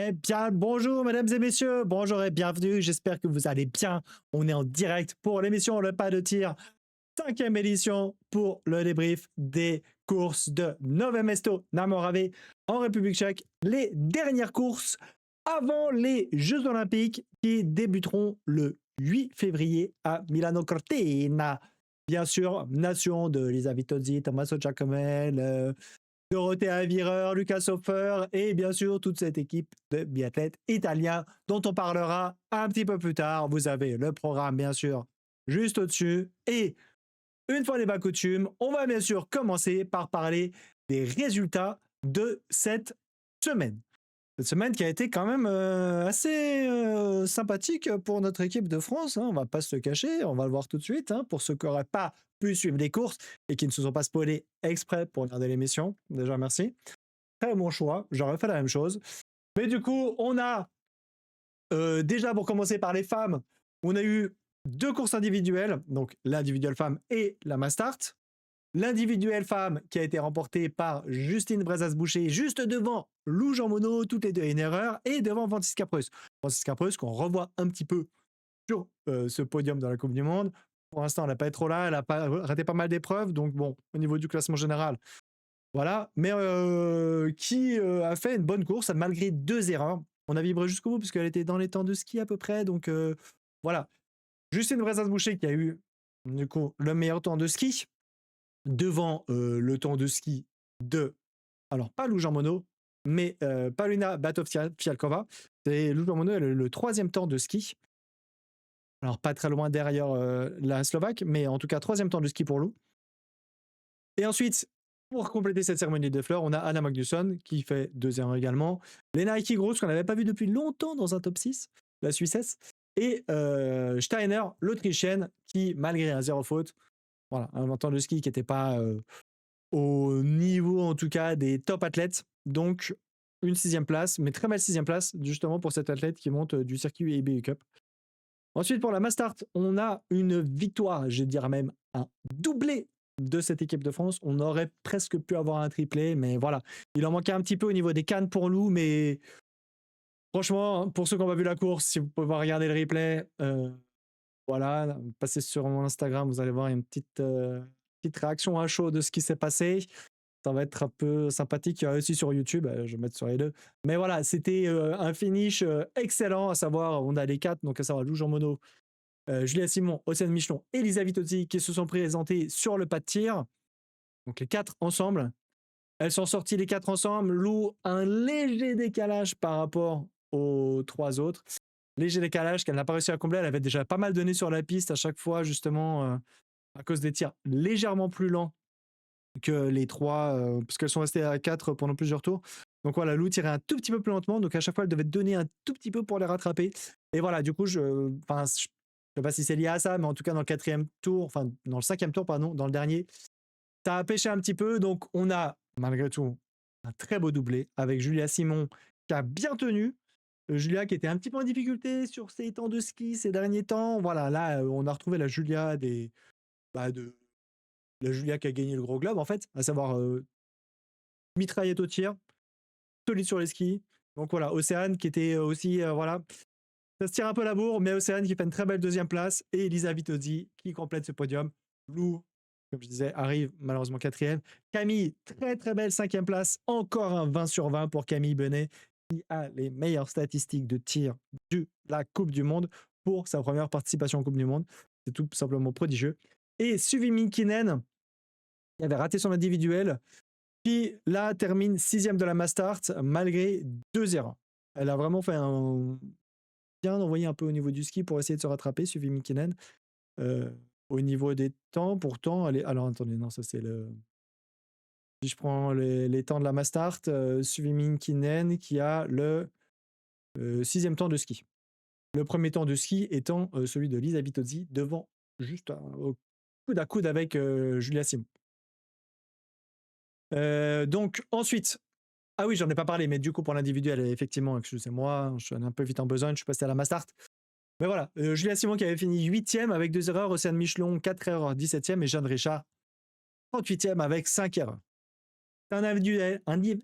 Eh bien, bonjour mesdames et messieurs, bonjour et bienvenue, j'espère que vous allez bien. On est en direct pour l'émission Le Pas de Tir, 5e édition pour le débrief des courses de Nové Mesto na Morave en République tchèque. Les dernières courses avant les Jeux Olympiques qui débuteront le 8 février à Milano Cortina. Bien sûr, nation de Lisa Vitozzi, Tommaso Giacomel, Dorothée Avireur, Lucas Hofer et bien sûr toute cette équipe de biathlètes italiens dont on parlera un petit peu plus tard. Vous avez le programme bien sûr juste au-dessus et une fois n'est pas coutume, on va bien sûr commencer par parler des résultats de cette semaine. Cette semaine qui a été quand même assez sympathique pour notre équipe de France, hein, on va pas se le cacher, on va le voir tout de suite, hein, pour ceux qui n'auraient pas pu suivre les courses et qui ne se sont pas spoilés exprès pour regarder l'émission. Déjà, merci. Très bon choix, j'aurais fait la même chose. Mais du coup, on a déjà pour commencer par les femmes, on a eu 2 courses individuelles, donc l'individuelle femme et la mass start. L'individuelle femme qui a été remportée par Justine Brezas-Boucher juste devant Lou Jean Monod, toutes les deux une erreur, et devant Francisca Preuss. Francisca Preuss qu'on revoit un petit peu sur ce podium dans la Coupe du Monde. Pour l'instant, elle n'a pas été trop là, elle a raté pas mal d'épreuves, donc bon, au niveau du classement général, voilà. Mais qui a fait une bonne course malgré 2 erreurs. On a vibré jusqu'au bout parce qu'elle était dans les temps de ski à peu près, donc voilà. Justine Brezas-Boucher qui a eu du coup le meilleur temps de ski devant le temps de ski de, alors pas Lou Jean Monod, mais Paulina Batov-Fialkova. C'est Lou Jean Monod, elle a le 3e temps de ski. Alors pas très loin derrière la Slovaque, mais en tout cas 3e temps de ski pour Lou. Et ensuite, pour compléter cette cérémonie des fleurs, on a Anna Magnusson qui fait 2 erreurs également. Lena Hickey-Gross qu'on n'avait pas vu depuis longtemps dans un top 6, la Suissesse. Et Steiner, l'Autrichienne, qui malgré un 0 faute, voilà, un temps de ski qui n'était pas au niveau en tout cas des top athlètes. Donc une 6e place, mais très belle 6e place justement pour cet athlète qui monte du circuit IBU Cup. Ensuite pour la mass start, on a une victoire, je dirais même un doublé de cette équipe de France. On aurait presque pu avoir un triplé, mais voilà. Il en manquait un petit peu au niveau des cannes pour Lou, mais franchement, pour ceux qui n'ont pas vu la course, si vous pouvez regarder le replay, voilà, passez sur mon Instagram, vous allez voir une petite réaction à chaud de ce qui s'est passé. Ça va être un peu sympathique. Il y a aussi sur YouTube, je vais mettre sur les deux. Mais voilà, c'était un finish excellent, à savoir, on a les 4, donc à savoir Lou Jean Monod, Julia Simon, Océane Michelon et Lisa Vitozzi qui se sont présentés sur le pas de tir. Donc les 4 ensemble. Elles sont sorties les 4 ensemble. Lou, un léger décalage par rapport aux 3 autres. Léger décalage qu'elle n'a pas réussi à combler. Elle avait déjà pas mal donné sur la piste à chaque fois, justement, à cause des tirs légèrement plus lents que les 3, parce qu'elles sont restées à 4 pendant plusieurs tours. Donc voilà, Lou tirait un tout petit peu plus lentement, donc à chaque fois, elle devait donner un tout petit peu pour les rattraper. Et voilà, du coup, je ne sais pas si c'est lié à ça, mais en tout cas, dans le 4e tour, enfin, dans le 5e tour, pardon, dans le dernier, ça a pêché un petit peu. Donc on a, malgré tout, un très beau doublé avec Julia Simon qui a bien tenu. Julia qui était un petit peu en difficulté sur ses temps de ski ces derniers temps. Voilà, là, on a retrouvé la Julia la Julia qui a gagné le Gros Globe, en fait, à savoir mitraillette au tir, solide sur les skis. Donc voilà, Océane qui était aussi, voilà, ça se tire un peu la bourre, mais Océane qui fait une très belle 2e place et Elisa Vitozzi qui complète ce podium. Lou, comme je disais, arrive malheureusement 4e. Camille, très très belle 5e place, encore un 20 sur 20 pour Camille Benet qui a les meilleures statistiques de tir de la Coupe du Monde pour sa première participation en Coupe du Monde. C'est tout simplement prodigieux. Et Suvi Minkinen, qui avait raté son individuel, qui là termine 6e de la mass start malgré 2 erreurs. Elle a vraiment fait bien envoyé un peu au niveau du ski pour essayer de se rattraper, Suvi Minkinen. Au niveau des temps, pourtant, elle est... Alors attendez, non, ça c'est le... Si je prends les temps de la mass start, Suvi Minkinen qui a le 6e temps de ski. Le premier temps de ski étant celui de Lisa Vitozzi devant, juste au coude à coude avec Julia Simon. Donc ensuite, ah oui, j'en ai pas parlé, mais du coup pour l'individuel, effectivement, excusez-moi, je suis un peu vite en besogne, je suis passé à la mass start. Mais voilà, Julia Simon qui avait fini 8e avec 2 erreurs, Océane Michelon 4 erreurs, 17e, et Jeanne Richard 38e avec 5 erreurs. C'est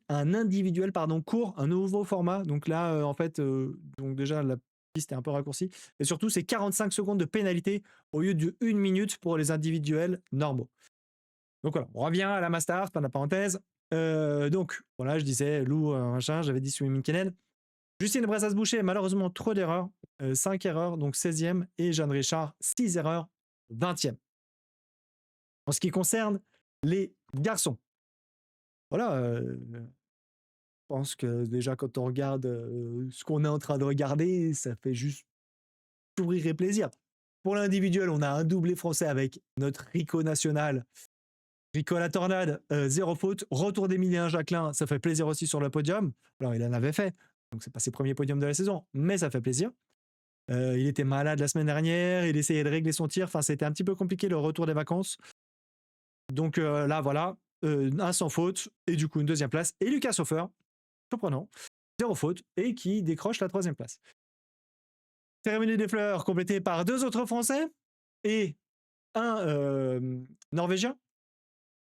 un individuel pardon, court, un nouveau format. Donc là, en fait, donc déjà, la piste est un peu raccourcie. Et surtout, c'est 45 secondes de pénalité au lieu de 1 minute pour les individuels normaux. Donc voilà, on revient à la Mastart, fin de la parenthèse. Donc voilà, je disais, Lou, machin, j'avais dit Swimming Kenen. Justine Bressas-Boucher, malheureusement, trop d'erreurs. 5 erreurs, donc 16e. Et Jeanne Richard, 6 erreurs, 20e. En ce qui concerne les garçons, voilà, je pense que déjà quand on regarde ce qu'on est en train de regarder, ça fait juste sourire et plaisir. Pour l'individuel, on a un doublé français avec notre Rico national. Rico la tornade, 0 faute. Retour d'Emilien Jacquelin, ça fait plaisir aussi sur le podium. Alors, il en avait fait, donc c'est pas ses premiers podiums de la saison, mais ça fait plaisir. Il était malade la semaine dernière, il essayait de régler son tir. Enfin, c'était un petit peu compliqué le retour des vacances. Donc là, voilà, un sans faute, et du coup, une deuxième place. Et Lucas Hofer, surprenant, 0 faute, et qui décroche la 3e place. Cérémonie des fleurs complétée par 2 autres Français et un Norvégien,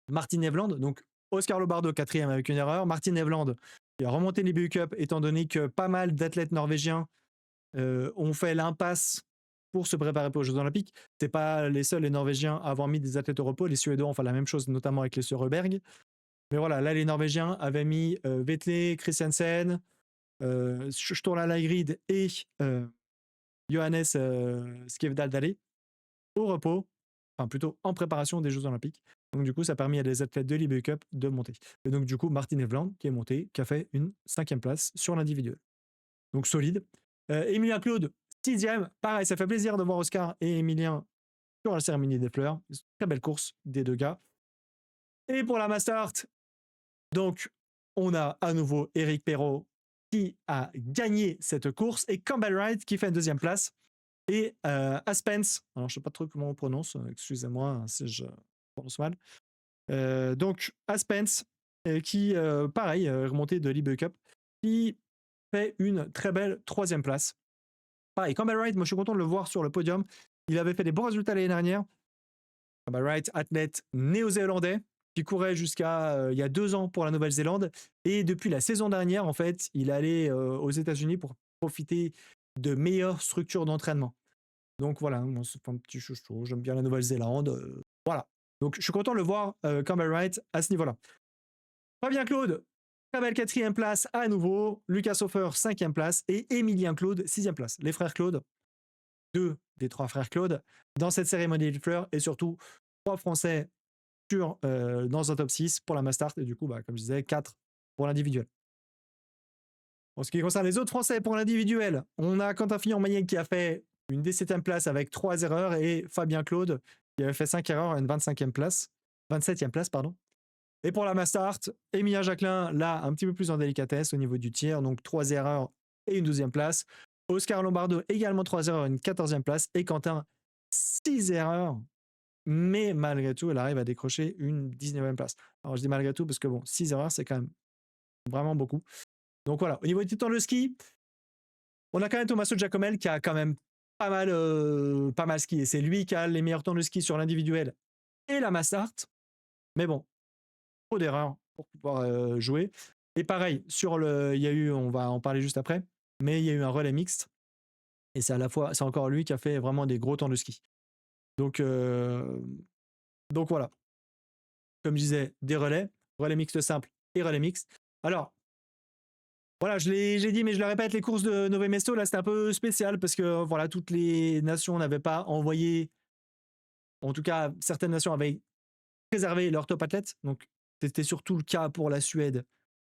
Martin Evland. Donc Oscar Lobardo, 4e avec une erreur. Martin Evland qui a remonté l'IBU Cup, étant donné que pas mal d'athlètes norvégiens ont fait l'impasse pour se préparer pour les Jeux Olympiques. C'est pas les seuls, les Norvégiens, à avoir mis des athlètes au repos. Les Suédois ont fait la même chose, notamment avec les Søreberg. Mais voilà, là, les Norvégiens avaient mis Vetle, Christiansen, Sturla Lagrid et Johannes Skjevdal au repos, enfin plutôt en préparation des Jeux Olympiques. Donc du coup, ça a permis à des athlètes de l'IBU Cup de monter. Et donc du coup, Martin Evland qui est monté, qui a fait une 5e place sur l'individuel. Donc solide. Emilien Claude, 6e. Pareil, ça fait plaisir de voir Oscar et Emilien sur la cérémonie des fleurs. Très belle course des deux gars. Et pour la Mastart, donc on a à nouveau Eric Perrault qui a gagné cette course et Campbell Wright qui fait une 2e place. Et Aspens, alors je ne sais pas trop comment on prononce, excusez-moi si je prononce mal. Donc Aspens, qui, pareil, est remonté de l'IBU Cup, qui fait une très belle 3e place. Pareil, Campbell Wright, moi je suis content de le voir sur le podium. Il avait fait des bons résultats l'année dernière. Campbell Wright, athlète néo-zélandais, qui courait jusqu'à il y a 2 ans pour la Nouvelle-Zélande. Et depuis la saison dernière, en fait, il allait aux États-Unis pour profiter de meilleures structures d'entraînement. Donc voilà, moi, c'est un petit chouchou, j'aime bien la Nouvelle-Zélande. Voilà. Donc je suis content de le voir, Campbell Wright, à ce niveau-là. Fabien Claude, très belle 4e place à nouveau. Lucas Hofer, 5e place. Et Emilien Claude, 6e place. Les frères Claude, 2 des 3 frères Claude, dans cette cérémonie de fleurs. Et surtout, 3 Français dans un top 6 pour la Mastart. Et du coup, comme je disais, 4 pour l'individuel. En ce qui concerne les autres Français pour l'individuel, on a Quentin Fillon-Maillet qui a fait une 17e place avec 3 erreurs et Fabien Claude qui avait fait 5 erreurs et une 27e place. Pardon. Et pour la Mastart, Emilien Jacquelin, là, un petit peu plus en délicatesse au niveau du tir, donc 3 erreurs et une 12e place. Oscar Lombardo, également 3 erreurs et une 14e place. Et Quentin, 6 erreurs, mais malgré tout, elle arrive à décrocher une 19e place. Alors je dis malgré tout parce que bon, 6 erreurs, c'est quand même vraiment beaucoup. Donc voilà, au niveau du temps de ski, on a quand même Tommaso Giacomel qui a quand même pas mal skié. C'est lui qui a les meilleurs temps de ski sur l'individuel et la Mastart. Mais bon, trop d'erreurs pour pouvoir jouer. Et pareil, il y a eu, on va en parler juste après, mais il y a eu un relais mixte. Et c'est encore lui qui a fait vraiment des gros temps de ski. Donc voilà. Comme je disais, des relais mixte simple et relais mixte. Alors, voilà, j'ai dit, mais je le répète, les courses de Nové Mesto, là, c'était un peu spécial parce que voilà, toutes les nations n'avaient pas envoyé, en tout cas, certaines nations avaient préservé leur top athlète. Donc, c'était surtout le cas pour la Suède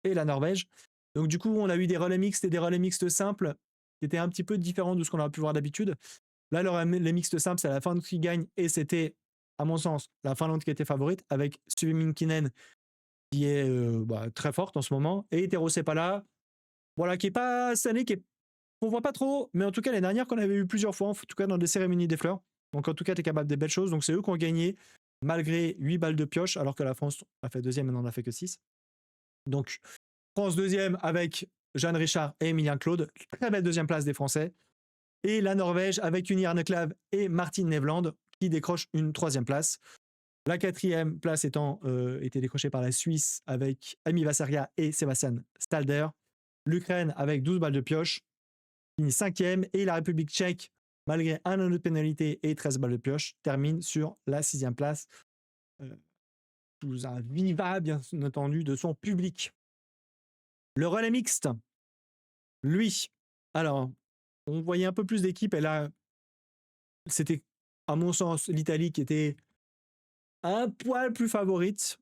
et la Norvège. Donc, du coup, on a eu des relais mixtes et des relais mixtes simples qui étaient un petit peu différents de ce qu'on a pu voir d'habitude. Là, les mixtes simples, c'est la Finlande qui gagne et c'était, à mon sens, la Finlande qui était favorite avec Suominkinen qui est très forte en ce moment et Tero Sepala. Voilà, qui est pas cette année, qu'on voit pas trop, mais en tout cas l'année dernière qu'on avait eu plusieurs fois, en tout cas dans des cérémonies des fleurs. Donc en tout cas, tu es capable des belles choses. Donc c'est eux qui ont gagné malgré 8 balles de pioche, alors que la France a fait 2e et n'en a fait que 6. Donc France 2e avec Jeanne Richard et Emilien Claude. Très belle 2e place des Français. Et la Norvège avec Uni Arneklav et Martin Nevland qui décrochent une 3e place. La 4e place étant été décrochée par la Suisse avec Ami Vassaria et Sébastien Stalder. L'Ukraine avec 12 balles de pioche finit 5e et la République tchèque, malgré un anneau de pénalité et 13 balles de pioche, termine sur la 6e place. Sous un viva, bien entendu, de son public. Le relais mixte, lui, alors, on voyait un peu plus d'équipes et là, c'était, à mon sens, l'Italie qui était un poil plus favorite.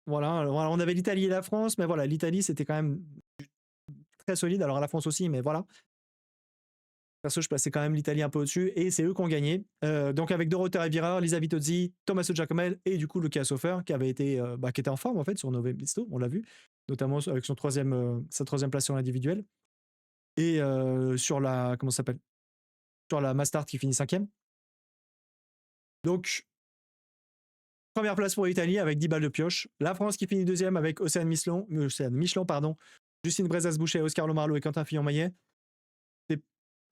Voilà, alors, on avait l'Italie et la France, mais voilà, l'Italie, c'était quand même très solide. Alors, la France aussi, mais voilà. Perso, je plaçais quand même l'Italie un peu au-dessus et c'est eux qui ont gagné. Donc, avec Dorothea Viera, Lisa Vitozzi, Tommaso Giacomel et du coup, Luca Sofer, qui avait été, qui était en forme en fait sur Nove Mesto, on l'a vu, notamment avec sa troisième place sur l'individuel et sur la, comment ça s'appelle, sur la Mastart qui finit 5e. Donc, première place pour l'Italie avec 10 balles de pioche. La France qui finit 2e avec Océane Michelon, pardon, Justine Brezas-Boucher, Oscar Lomarlo et Quentin Fillon-Maillet. C'est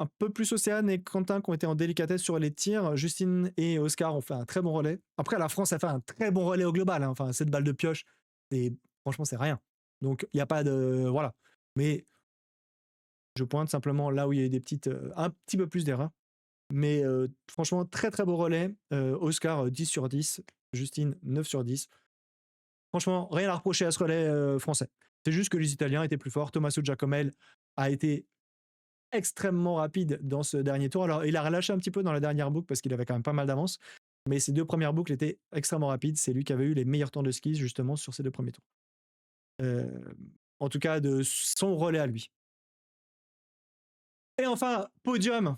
un peu plus Océane et Quentin qui ont été en délicatesse sur les tirs. Justine et Oscar ont fait un très bon relais. Après, la France a fait un très bon relais au global. Hein. Enfin, 7 balles de pioche, franchement, c'est rien. Donc, il n'y a pas de... Voilà. Mais je pointe simplement là où il y a eu des petites... un petit peu plus d'erreurs. Mais franchement, très très beau relais. Oscar, 10 sur 10. Justine, 9 sur 10. Franchement, rien à reprocher à ce relais français. C'est juste que les Italiens étaient plus forts. Tommaso Giacomel a été extrêmement rapide dans ce dernier tour. Alors, il a relâché un petit peu dans la dernière boucle parce qu'il avait quand même pas mal d'avance. Mais ces 2 premières boucles étaient extrêmement rapides. C'est lui qui avait eu les meilleurs temps de ski justement sur ces 2 premiers tours. En tout cas, de son relais à lui. Et enfin, podium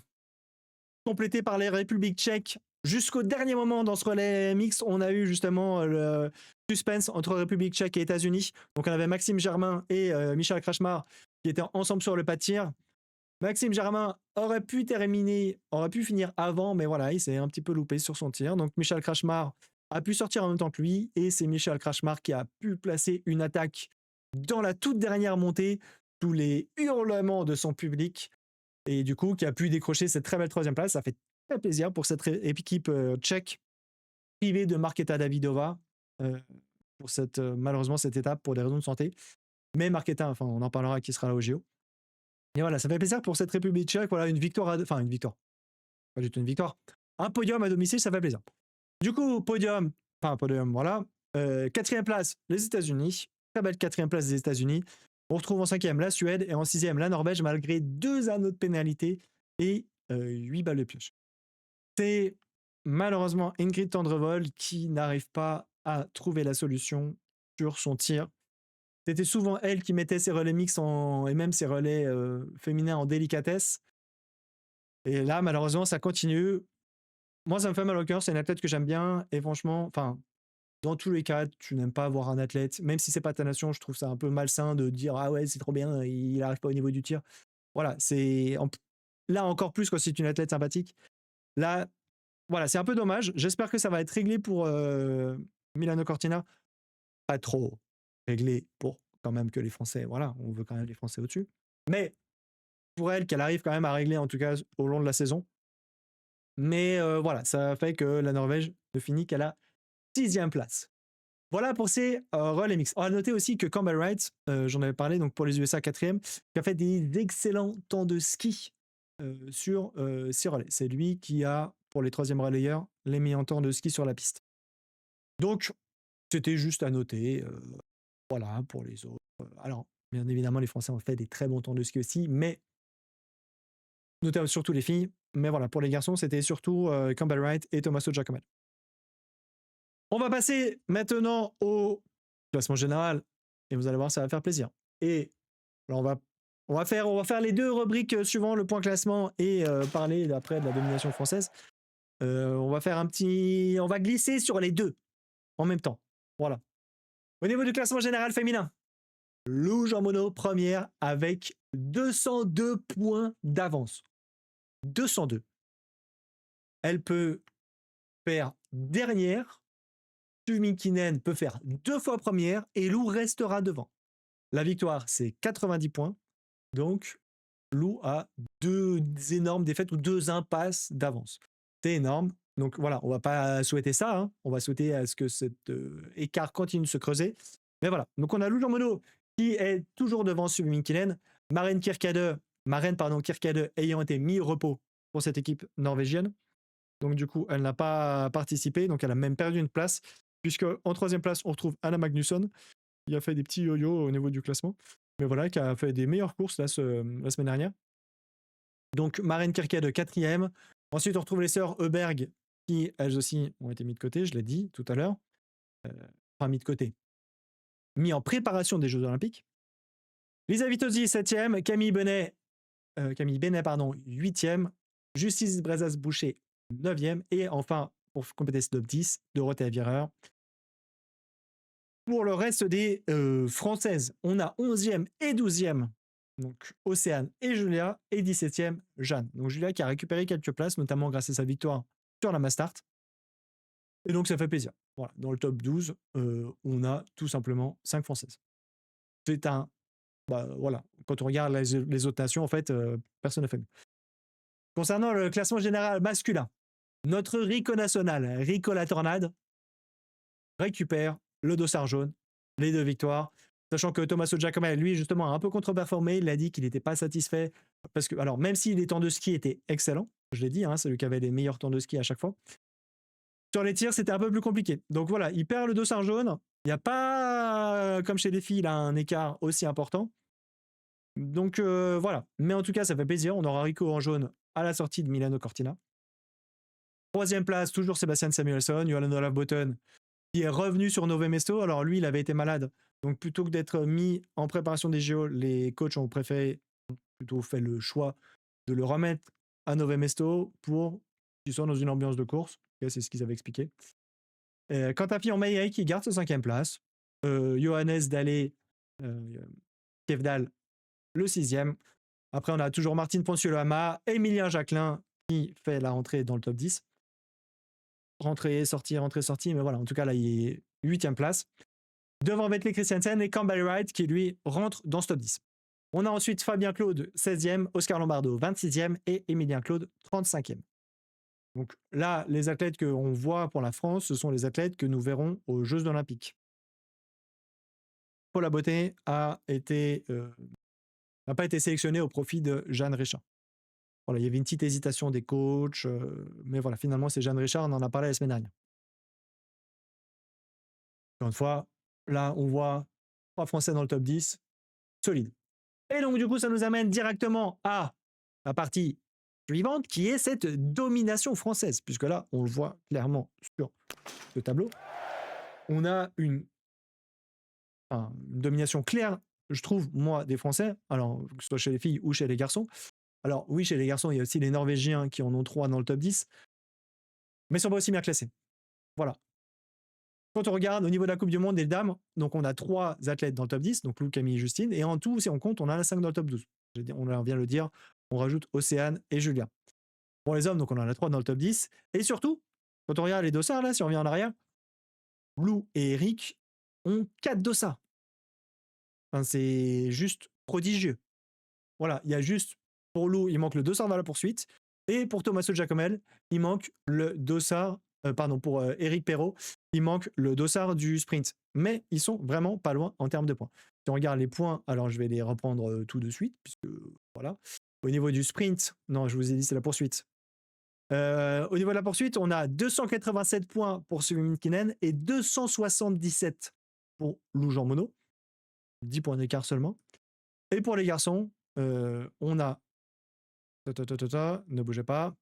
complété par les Républiques tchèques. Jusqu'au dernier moment dans ce relais mixte, on a eu justement le suspense entre République tchèque et États-Unis. Donc on avait Maxime Germain et Michal Krachmar qui étaient ensemble sur le pas de tir. Maxime Germain aurait pu finir avant, mais voilà, il s'est un petit peu loupé sur son tir. Donc Michal Krachmar a pu sortir en même temps que lui, et c'est Michal Krachmar qui a pu placer une attaque dans la toute dernière montée, sous les hurlements de son public, et du coup qui a pu décrocher cette très belle 3e place. Ça fait très plaisir pour cette équipe tchèque, privée de Markéta Davidová pour malheureusement cette étape pour des raisons de santé. Mais Markéta, enfin on en parlera, qui sera là au JO. Et voilà, ça fait plaisir pour cette République tchèque. Voilà, une victoire, pas du tout une victoire. Un podium à domicile, ça fait plaisir. Du coup, podium, voilà. 4e place, les États-Unis. Très belle 4e place des États-Unis. On retrouve en 5e la Suède et en 6e la Norvège, malgré 2 anneaux de pénalité et 8 balles de pioche. C'est malheureusement Ingrid Tendrevol qui n'arrive pas à trouver la solution sur son tir. C'était souvent elle qui mettait ses relais mixtes et même ses relais féminins en délicatesse. Et là, malheureusement, ça continue. Moi, ça me fait mal au cœur. C'est une athlète que j'aime bien. Et franchement, dans tous les cas, tu n'aimes pas voir un athlète, même si c'est pas ta nation, je trouve ça un peu malsain de dire ah ouais, c'est trop bien, il n'arrive pas au niveau du tir. Voilà, là encore plus quand c'est une athlète sympathique. Là, voilà, c'est un peu dommage. J'espère que ça va être réglé pour Milano Cortina. Pas trop réglé pour quand même que les Français, voilà, on veut quand même les Français au-dessus. Mais pour elle, qu'elle arrive quand même à régler, en tout cas au long de la saison. Mais voilà, ça fait que la Norvège ne finit qu'à la 6e place. Voilà pour ces relais mix. On va noter aussi que Campbell Wright, j'en avais parlé donc pour les USA 4e, qui a fait des excellents temps de ski sur ces relais. C'est lui qui a, pour les 3e relayeurs, les meilleurs temps de ski sur la piste. Donc, c'était juste à noter. Voilà, pour les autres. Alors, bien évidemment, les Français ont fait des très bons temps de ski aussi, mais notamment surtout les filles. Mais voilà, pour les garçons, c'était surtout Campbell Wright et Tommaso Giacomel. On va passer maintenant au classement général, et vous allez voir, ça va faire plaisir. Et alors on va faire les 2 rubriques suivant le point classement et parler après de la domination française. On va glisser sur les 2 en même temps. Voilà. Au niveau du classement général féminin, Lou Jean Monod première avec 202 points d'avance. 202. Elle peut faire dernière. Sumikinen peut faire 2 fois première et Lou restera devant. La victoire, c'est 90 points. Donc, Lou a 2 énormes défaites ou 2 impasses d'avance. C'est énorme. Donc voilà, on va pas souhaiter ça, hein. On va souhaiter à ce que cet écart continue de se creuser. Mais voilà, donc on a Lou Jean Monod qui est toujours devant Sumi Minkinen, Maren pardon, Kirkade ayant été mis au repos pour cette équipe norvégienne. Donc du coup, elle n'a pas participé, donc elle a même perdu une place, puisque en troisième place, on retrouve Anna Magnusson, qui a fait des petits yo-yo au niveau du classement, mais voilà, qui a fait des meilleures courses là, la semaine dernière. Donc Maren Kirkade quatrième. Ensuite, on retrouve les sœurs Heuberg, qui elles aussi ont été mis de côté, je l'ai dit tout à l'heure. Enfin, mis de côté. Mis en préparation des Jeux Olympiques. Lisa Vitozzi, 7e. Camille Benet, pardon, 8e. Justice Brezas-Boucher, 9e. Et enfin, pour compléter ce top 10, Dorothée Vireur. Pour le reste des Françaises, on a 11e et 12e. Donc Océane et Julia. Et 17e, Jeanne. Donc Julia qui a récupéré quelques places, notamment grâce à sa victoire sur la Mastart. Et donc ça fait plaisir. Voilà, dans le top 12, on a tout simplement 5 Françaises. C'est un... Bah, voilà, quand on regarde les autres nations, en fait, personne ne fait mieux. Concernant le classement général masculin, notre Rico national, Rico La Tornade, récupère le dossard jaune, les 2 victoires, sachant que Tommaso Giacomelli, lui, justement, a un peu contre-performé. Il a dit qu'il n'était pas satisfait, parce que, alors, même si les temps de ski étaient excellents, je l'ai dit, hein, c'est lui qui avait les meilleurs temps de ski à chaque fois, sur les tirs, c'était un peu plus compliqué. Donc voilà, il perd le dossard jaune. Il n'y a pas, comme chez les filles, là, un écart aussi important. Donc voilà. Mais en tout cas, ça fait plaisir. On aura Rico en jaune à la sortie de Milano Cortina. Troisième place, toujours Sébastien Samuelsson, Johan Olaf Botten, qui est revenu sur Nové Mesto. Alors lui, il avait été malade. Donc plutôt que d'être mis en préparation des JO, les coachs ont plutôt fait le choix de le remettre à Nové Mesto pour qu'il soit dans une ambiance de course. C'est ce qu'ils avaient expliqué. Quant à Fillon Meyer, qui garde sa 5e place. Johannes Dallé, Kevdal, le 6e. Après, on a toujours Martine Ponciolo-Hama, Emilien Jacquelin qui fait la rentrée dans le top 10. Rentrée, sortie, mais voilà, en tout cas, là, il est 8e place. Devant Vetley Christiansen et Campbell Wright qui, lui, rentre dans ce top 10. On a ensuite Fabien Claude, 16e, Oscar Lombardo, 26e et Emilien Claude, 35e. Donc là, les athlètes qu'on voit pour la France, ce sont les athlètes que nous verrons aux Jeux Olympiques. Paul Laboté n'a pas été sélectionné au profit de Jeanne Richard. Voilà, il y avait une petite hésitation des coachs, mais voilà, finalement, c'est Jeanne Richard, on en a parlé la semaine dernière. Encore une fois, là, on voit 3 Français dans le top 10, solide. Et donc, du coup, ça nous amène directement à la partie suivante, qui est cette domination française, puisque là, on le voit clairement sur le tableau. On a une domination claire, je trouve, moi, des Français, alors que ce soit chez les filles ou chez les garçons. Alors oui, chez les garçons, il y a aussi les Norvégiens qui en ont 3 dans le top 10, mais ils sont pas aussi bien classés. Voilà. Quand on regarde au niveau de la Coupe du Monde des dames, donc on a 3 athlètes dans le top 10, donc Lou, Camille et Justine, et en tout, si on compte, on en a 5 dans le top 12. On vient de le dire, on rajoute Océane et Julia. Pour les hommes, donc on en a 3 dans le top 10, et surtout, quand on regarde les dossards, là, si on revient en arrière, Lou et Eric ont 4 dossards. Enfin, c'est juste prodigieux. Voilà, il y a juste, pour Lou, il manque le dossard dans la poursuite, et pour Tommaso Giacomel, il manque le dossard, pour Eric Perrault, il manque le dossard du sprint. Mais ils sont vraiment pas loin en termes de points. Si on regarde les points, alors je vais les reprendre tout de suite, puisque voilà. Au niveau du sprint, non, je vous ai dit, c'est la poursuite. Au niveau de la poursuite, on a 287 points pour Sumi Minkinen et 277 pour Lou Jean Monod. 10 points d'écart seulement. Et pour les garçons, on a... Ne bougez pas.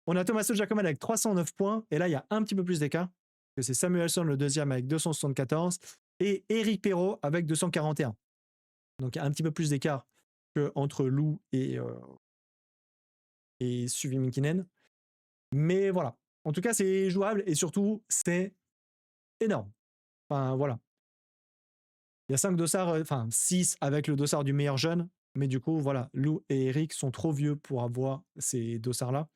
On a Tommaso Giacomel avec 309 points. Et là, il y a un petit peu plus d'écart. Que c'est Samuelsson le deuxième avec 274. Et Eric Perrault avec 241. Donc, il y a un petit peu plus d'écart qu'entre Lou et Sumi Minkinen. Mais voilà. En tout cas, c'est jouable. Et surtout, c'est énorme. Enfin, voilà. Il y a 5 dossards, 6 avec le dossard du meilleur jeune. Mais du coup, voilà, Lou et Eric sont trop vieux pour avoir ces dossards-là.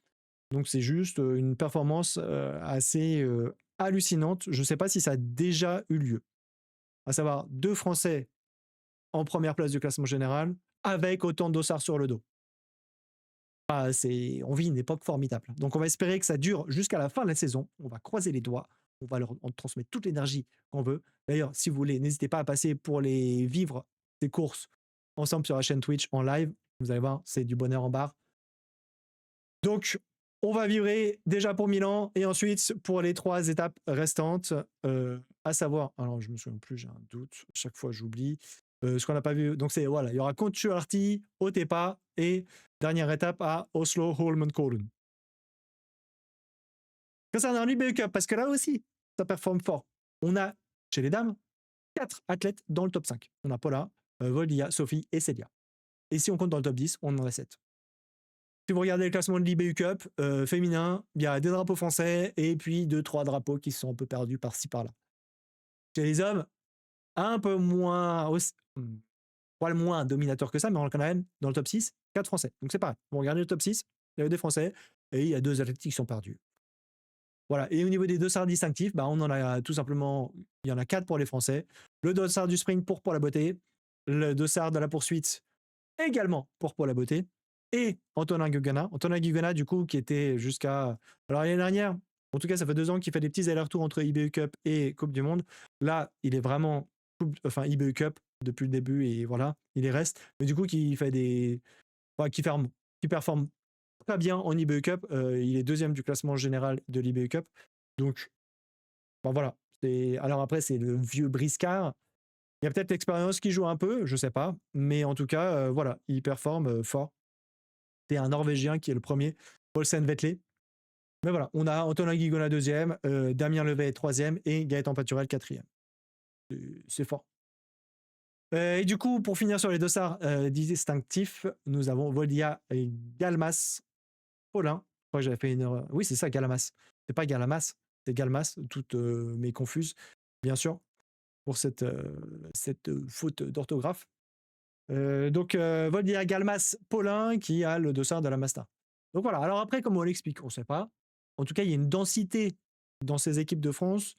Donc c'est juste une performance assez hallucinante. Je ne sais pas si ça a déjà eu lieu. À savoir 2 Français en première place du classement général avec autant de dossards sur le dos. On vit une époque formidable. Donc on va espérer que ça dure jusqu'à la fin de la saison. On va croiser les doigts. On va leur transmettre toute l'énergie qu'on veut. D'ailleurs, si vous voulez, n'hésitez pas à passer pour les vivre ces courses ensemble sur la chaîne Twitch en live. Vous allez voir, c'est du bonheur en barre. Donc, on va vibrer déjà pour Milan et ensuite pour les 3 étapes restantes, à savoir, alors je me souviens plus, j'ai un doute, chaque fois j'oublie, ce qu'on n'a pas vu. Donc c'est voilà, il y aura Kontiolahti, Otepää et dernière étape à Oslo Holmenkollen. Concernant l'IBU Cup, parce que là aussi, ça performe fort. On a chez les dames 4 athlètes dans le top 5. On a Paula, Voldia, Sophie et Celia. Et si on compte dans le top 10, on en a 7. Si vous regardez le classement de l'IBU Cup féminin, il y a des drapeaux français et puis 2-3 drapeaux qui sont un peu perdus par-ci par-là. Chez les hommes, un peu moins, pas le moins dominateur que ça, mais on a quand même dans le top 6, 4 français. Donc c'est pareil. Vous regardez le top 6, il y a des français et il y a 2 athlètes qui sont perdus. Voilà. Et au niveau des dossards distinctifs, bah, on en a tout simplement, il y en a 4 pour les français. Le dossard du sprint pour la beauté, le dossard de la poursuite également pour la beauté, et Antonin Guigana, du coup, qui était jusqu'à... Alors, l'année dernière, en tout cas, ça fait 2 ans qu'il fait des petits allers-retours entre IBU Cup et Coupe du Monde. Là, il est vraiment... IBU Cup depuis le début, et voilà, il y reste. Mais du coup, qui fait des... Enfin, qui performe très bien en IBU Cup. Il est 2e du classement général de l'IBU Cup. Donc, bon, voilà. Alors après, c'est le vieux briscard. Il y a peut-être l'expérience qui joue un peu, je sais pas. Mais en tout cas, voilà, il performe fort. C'est un Norvégien qui est le premier, Paulsen Vetle. Mais voilà, on a Antonin Guigona 2e, Damien Levet 3e et Gaëtan Paturel 4e. C'est fort. Et du coup, pour finir sur les dossards distinctifs, nous avons Voldia et Galmas Paulin. Je crois que j'avais fait une erreur. Oui, c'est ça, Galamas. C'est pas Galamas, c'est Galmas, toutes mes confuses, bien sûr, pour cette faute d'orthographe. Donc, Voldia Galmas Paulin qui a le dossard de la Masta. Donc voilà, alors après, comme on l'explique, on ne sait pas. En tout cas, il y a une densité dans ces équipes de France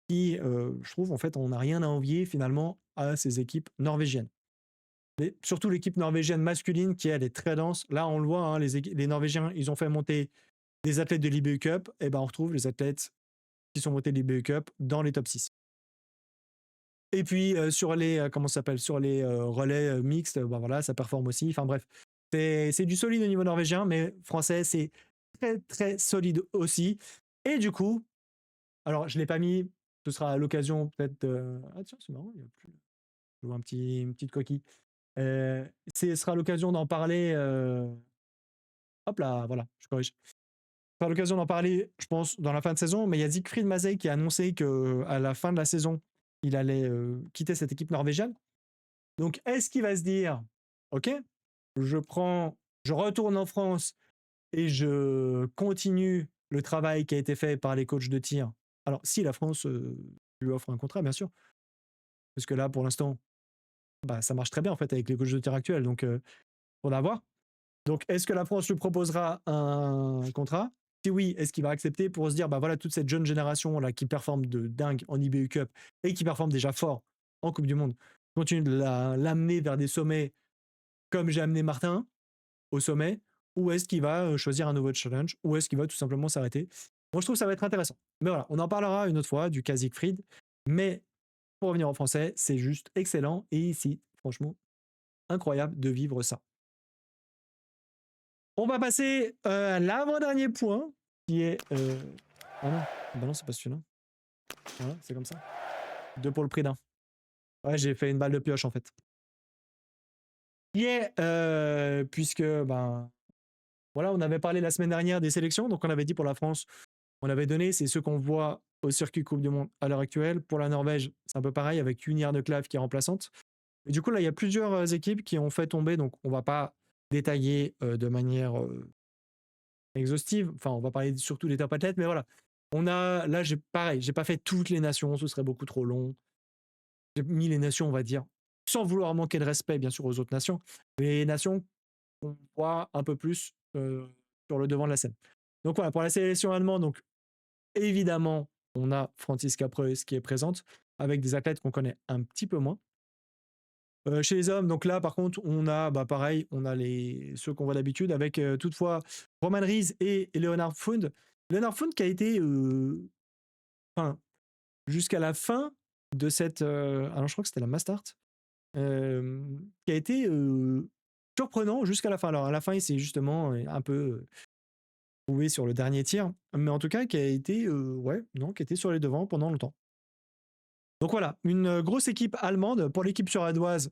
qui, je trouve, en fait, on n'a rien à envier finalement à ces équipes norvégiennes. Mais surtout l'équipe norvégienne masculine qui, elle, est très dense. Là, on le voit, hein, les Norvégiens, ils ont fait monter des athlètes de l'IBU Cup, et ben on retrouve les athlètes qui sont montés de l'IBU Cup dans les top 6. Et puis sur les relais mixtes, ben voilà, ça performe aussi. Enfin bref, c'est du solide au niveau norvégien, mais français, c'est très très solide aussi. Et du coup, alors je l'ai pas mis, ce sera à l'occasion peut-être. Ah tiens, c'est marrant, il y a plus. Je vois une petite coquille. Ce sera l'occasion d'en parler. Hop là, voilà, je corrige. Ce sera l'occasion d'en parler, je pense, dans la fin de saison. Mais il y a Siegfried Mazej qui a annoncé qu'à la fin de la saison, il allait quitter cette équipe norvégienne. Donc, est-ce qu'il va se dire, OK, je retourne en France et je continue le travail qui a été fait par les coachs de tir. Alors, si la France lui offre un contrat, bien sûr. Parce que là, pour l'instant, bah, ça marche très bien en fait avec les coachs de tir actuels. Donc, on va voir. Donc, est-ce que la France lui proposera un contrat? Si oui, est-ce qu'il va accepter pour se dire, bah voilà, toute cette jeune génération là qui performe de dingue en IBU Cup et qui performe déjà fort en Coupe du Monde, continue de l'amener vers des sommets comme j'ai amené Martin au sommet, ou est-ce qu'il va choisir un nouveau challenge, ou est-ce qu'il va tout simplement s'arrêter? Moi, je trouve que ça va être intéressant. Mais voilà, on en parlera une autre fois du cas Siegfried. Mais pour revenir en français, c'est juste excellent et ici, franchement, incroyable de vivre ça. On va passer à l'avant-dernier point qui est. Ah non, bah non, c'est pas celui-là. Voilà, c'est comme ça. 2 pour le prix d'un. Ouais, j'ai fait une balle de pioche en fait. Qui est, puisque, ben, voilà, on avait parlé la semaine dernière des sélections, donc on avait dit pour la France, on avait donné, c'est ceux qu'on voit au circuit Coupe du Monde à l'heure actuelle. Pour la Norvège, c'est un peu pareil avec Junior de Clave qui est remplaçante. Et du coup, là, il y a plusieurs équipes qui ont fait tomber, donc on va pas détailler de manière exhaustive. Enfin, on va parler surtout des top athlètes, mais voilà. Là, j'ai pas fait toutes les nations, ce serait beaucoup trop long. J'ai mis les nations, on va dire, sans vouloir manquer de respect, bien sûr, aux autres nations, mais les nations qu'on voit un peu plus sur le devant de la scène. Donc voilà, pour la sélection allemande, donc évidemment, on a Franziska Preuss qui est présente, avec des athlètes qu'on connaît un petit peu moins. Chez les hommes, donc là, par contre, on a, bah, pareil, on a ceux qu'on voit d'habitude avec toutefois Roman Rees et Leonard Found. Leonard Found qui a été, enfin, jusqu'à la fin de cette. Alors, je crois que c'était la Mastart, qui a été surprenant jusqu'à la fin. Alors, à la fin, il s'est justement un peu trouvé sur le dernier tir, mais en tout cas, qui a été, ouais, non, qui était sur les devants pendant longtemps. Donc voilà, une grosse équipe allemande. Pour l'équipe suédoise,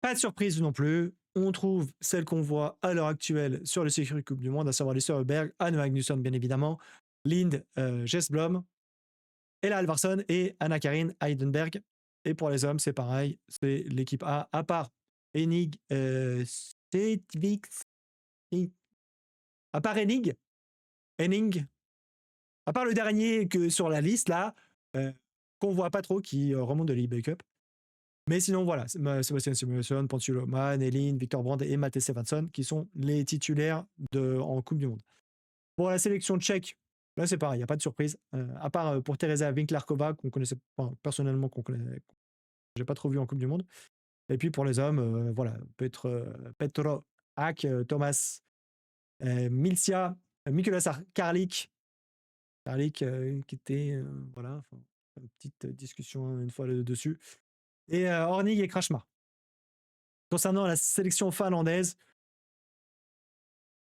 pas de surprise non plus. On trouve celle qu'on voit à l'heure actuelle sur le circuit Coupe du Monde, à savoir les Sörberg, Anne Magnusson bien évidemment, Lind Jessblom, Ella Alvarsson et Anna-Karin Heidenberg. Et pour les hommes, c'est pareil, c'est l'équipe A, à part Enig, à part Enig, Henning, à part le dernier que sur la liste là, qu'on voit pas trop, qui remonte de l'eBay Cup. Mais sinon, voilà, Sébastien Samuelsson, Pontus Mann, Elin, Victor Brand et Matej Stefansson qui sont les titulaires en Coupe du Monde. Pour la sélection tchèque, là c'est pareil, il n'y a pas de surprise. À part pour Teresa Winklarkova, qu'on connaissait pas personnellement, j'ai pas trop vu en Coupe du Monde. Et puis pour les hommes, voilà, Petro Ak, Thomas Milcia, Mikulas Karlik, qui était, voilà, une petite discussion une fois dessus. Et Hornig et Krashmar. Concernant la sélection finlandaise,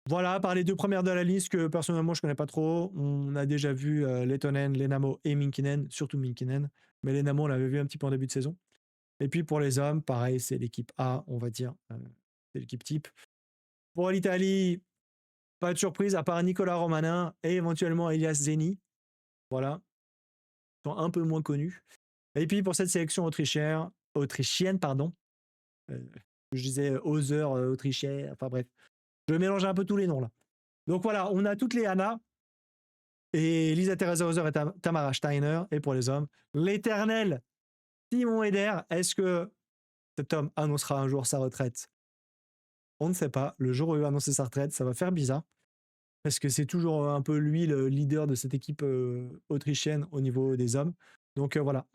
voilà, par les deux premières de la liste que personnellement je connais pas trop. On a déjà vu Lehtonen, Lennamo et Minkinen, surtout Minkinen. Mais Lennamo, on l'avait vu un petit peu en début de saison. Et puis pour les hommes, pareil, c'est l'équipe A, on va dire. C'est l'équipe type. Pour l'Italie, pas de surprise, à part Nicolas Romanin et éventuellement Elias Zeni. Voilà. Ils sont un peu moins connus. Et puis pour cette sélection autrichienne, pardon. Je disais Hauser, autrichien, enfin bref. Je mélange un peu tous les noms là. Donc voilà, on a toutes les Anna et Lisa Theresa Hauser et Tamara Steiner. Et pour les hommes, l'éternel Simon Eder. Est-ce que cet homme annoncera un jour sa retraite? On ne sait pas. Le jour où il va annoncer sa retraite, ça va faire bizarre. Parce que c'est toujours un peu lui le leader de cette équipe autrichienne au niveau des hommes. Donc voilà.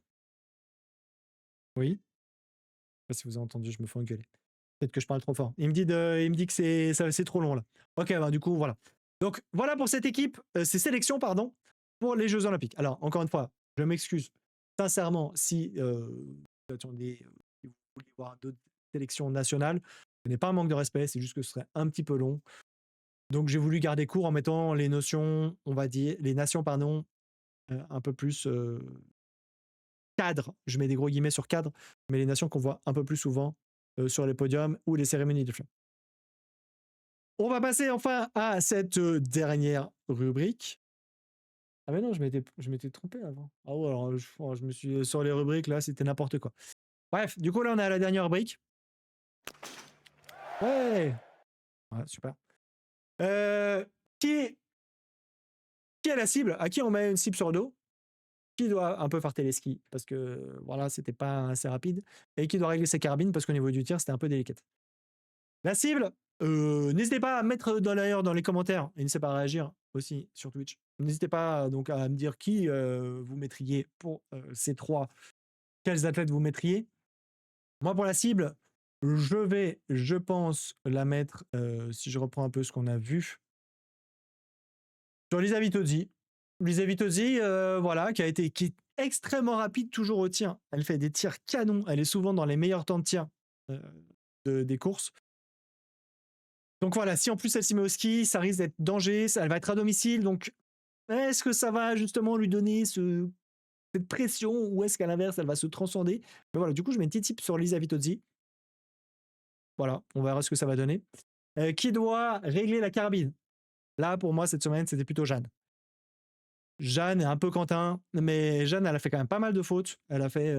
Oui. Je ne sais pas si vous avez entendu, je me fais engueuler. Peut-être que je parle trop fort. Il me dit que c'est trop long là. Ok, bah, du coup, voilà. Donc voilà pour cette équipe, ces sélections, pardon, pour les Jeux Olympiques. Alors, encore une fois, je m'excuse sincèrement si vous attendez, si vous voulez voir d'autres sélections nationales. Ce n'est pas un manque de respect, c'est juste que ce serait un petit peu long. Donc j'ai voulu garder court en mettant les notions, on va dire, les nations, pardon, un peu plus cadre. Je mets des gros guillemets sur cadre, mais les nations qu'on voit un peu plus souvent sur les podiums ou les cérémonies de flamme. On va passer enfin à cette dernière rubrique. Ah mais non, je m'étais trompé avant. Ah ouais, alors je me suis sur les rubriques là, c'était n'importe quoi. Bref, du coup là on est à la dernière rubrique. Ouais, super. Qui est la cible? À qui on met une cible sur le dos? Qui doit un peu farter les skis parce que voilà, c'était pas assez rapide, et qui doit régler ses carabines parce qu'au niveau du tir, c'était un peu délicat. La cible, n'hésitez pas à mettre d'ailleurs dans les commentaires, et n'hésitez pas à réagir aussi sur Twitch. N'hésitez pas donc à me dire qui vous mettriez pour ces trois, quels athlètes vous mettriez. Moi pour la cible, je pense la mettre, si je reprends un peu ce qu'on a vu, sur Lisa Vitozzi. Lisa Vitozzi, voilà, qui est extrêmement rapide toujours au tir. Elle fait des tirs canons. Elle est souvent dans les meilleurs temps de tir des courses. Donc voilà, si en plus elle s'y met au ski, ça risque d'être danger. Elle va être à domicile. Donc est-ce que ça va justement lui donner cette pression, ou est-ce qu'à l'inverse, elle va se transcender? Mais voilà, du coup, je mets un petit tip sur Lisa Vitozzi. Voilà, on verra ce que ça va donner. Qui doit régler la carabine? Là, pour moi, cette semaine, c'était plutôt Jeanne. Jeanne est un peu Quentin, mais Jeanne, elle a fait quand même pas mal de fautes. Elle a fait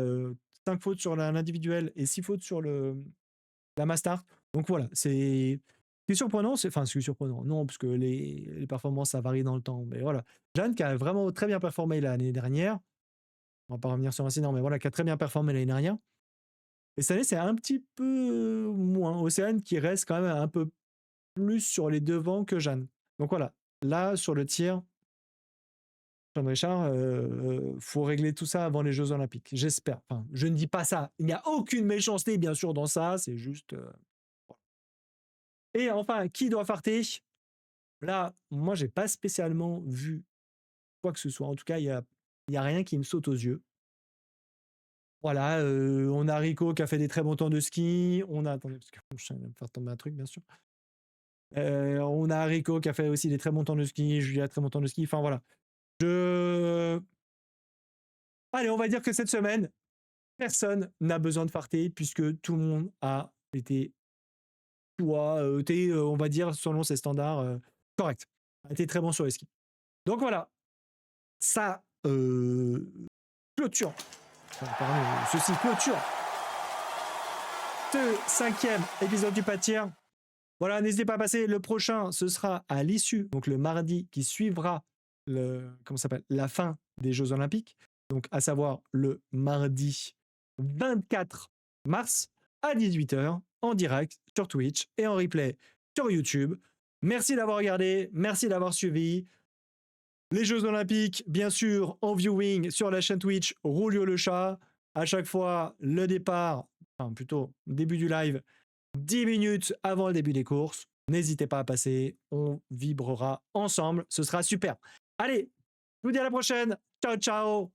5 fautes sur l'individuel et 6 fautes sur la Mastart. Donc voilà, c'est surprenant. Enfin, c'est surprenant. Non, parce que les performances, ça varie dans le temps. Mais voilà. Jeanne, qui a vraiment très bien performé l'année dernière. On va pas revenir sur l'incident, mais voilà, qui a très bien performé l'année dernière. Et cette année, c'est un petit peu moins. Océane qui reste quand même un peu plus sur les devants que Jeanne. Donc voilà, là, sur le tir, Sean Richard, faut régler tout ça avant les Jeux Olympiques. J'espère. Enfin, je ne dis pas ça. Il n'y a aucune méchanceté, bien sûr, dans ça. C'est juste. Et enfin, qui doit farter? Là, moi, j'ai pas spécialement vu quoi que ce soit. En tout cas, il y a rien qui me saute aux yeux. Voilà, on a Rico qui a fait des très bons temps de ski. On a, attendez, parce que je vais me faire tomber un truc, bien sûr. On a Rico qui a fait aussi des très bons temps de ski. Julia, très bons temps de ski. Enfin, voilà. Allez, on va dire que cette semaine, personne n'a besoin de farter puisque tout le monde a été, on va dire, selon ses standards, correct. A été très bon sur les skis. Donc voilà, ça clôture. Pardon, ceci clôture ce 5e épisode du Pâtir. Voilà, n'hésitez pas à passer. Le prochain, ce sera à l'issue, donc le mardi qui suivra la fin des Jeux Olympiques. Donc, à savoir le mardi 24 mars à 18h en direct sur Twitch et en replay sur YouTube. Merci d'avoir regardé, merci d'avoir suivi. Les Jeux Olympiques, bien sûr, en viewing sur la chaîne Twitch Roulio le chat. À chaque fois, le départ, enfin plutôt début du live, 10 minutes avant le début des courses. N'hésitez pas à passer, on vibrera ensemble, ce sera super. Allez, je vous dis à la prochaine. Ciao, ciao.